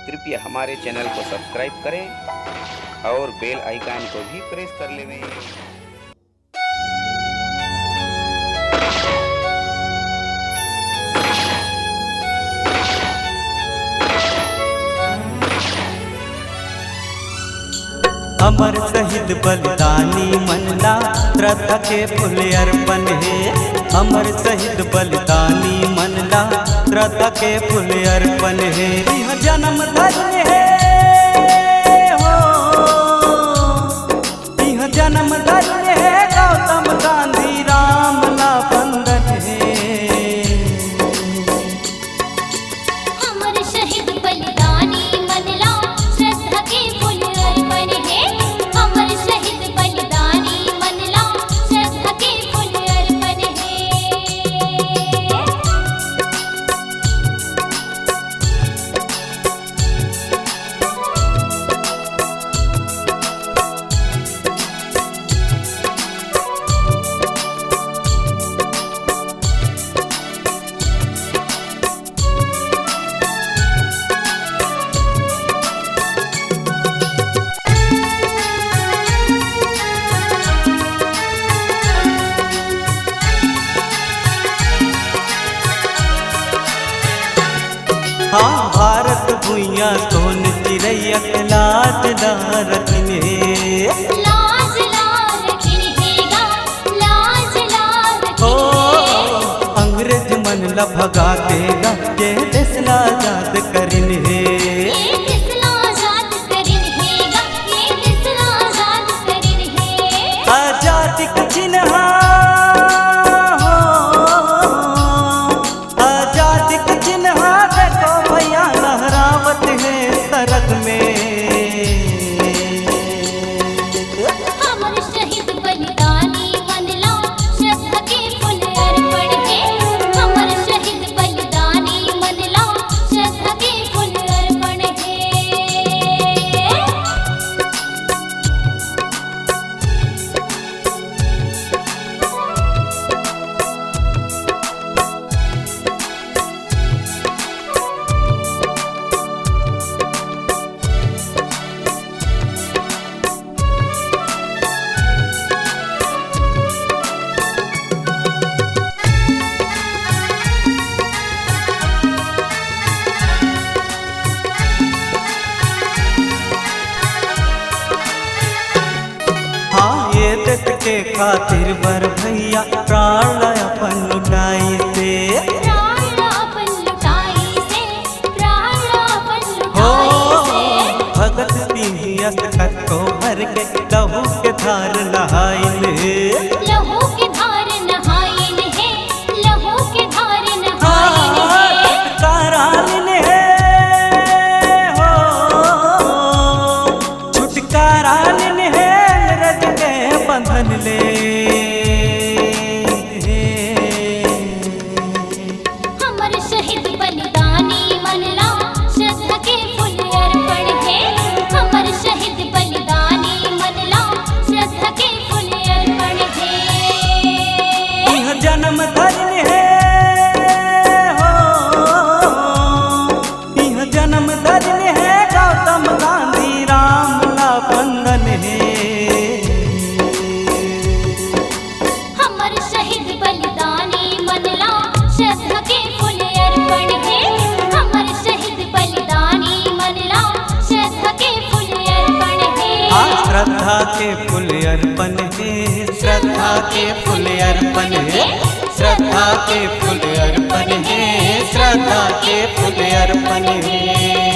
कृपया हमारे चैनल को सब्सक्राइब करें और बेल आइकन को भी प्रेस कर लें। अमर शहीद बलिदानी मनला श्रद्धा के फूल अर्पण है। अमर शहीद बलिदानी मनला श्रद्धा के फूल अर्पण है। यह जन्म धन्य है हो, यह जन्म धन्य है। गौतम गांधी राम ला बंधन है। अमर शहीद बलिदानी मनला श्रद्धा के फूल अर्पण है। अमर शहीद बलिदानी मनला श्रद्धा के फूल अर्पण है। हाँ भारत भुइया सोन चिड़ैया के लाज रखने। लाज रखिन हेगा, लाज रखिन हो है। अंग्रेज मन ला भगा देगा ये देश ला आजाद करिन है। ये देश ला आजाद करिन हेगा, ये देश ला आजाद करिन है। आजादी का चिन्हा हो, आजादी का चिन्हा देखो भैया लहरावत है सड़क में। अमर शहीद बलिदानी मनला श्रद्धा के फूल अर्पण है। अमर शहीद बलिदानी मनला श्रद्धा के फूल अर्पण है। हाँ ये देश के खातिर बर भैया प्राण अपन लुटाई से। प्राण अपन लुटाई से, प्राण अपन हो लुटाई से। भगत सिंह अस्खत को भर के लहू के धार नहाइल है। लहू के धार नहाइन है, लहू के धार नहाइन है। छुटकारालिन है हो, छुटकारालिन है रज के बंधन ले। अमर शहीद बलिदानी मनला श्रद्धा के फूल अर्पण है। अमर शहीद बलिदानी मनला श्रद्धा के फूल अर्पण है। यह जन्म धन्य है हो, यह जन्म धन्य है। गौतम गांधी राम ला बंधन है। अमर शहीद बलिदानी मनला श्रद्धा के फूल अर्पण है। अमर शहीद बलिदानी मनला श्रद्धा के फूल अर्पण है। हाँ श्रद्धा के फूल अर्पण है, श्रद्धा के फूल अर्पण है, श्रद्धा के फूल अर्पण है, श्रद्धा के फूल अर्पण है।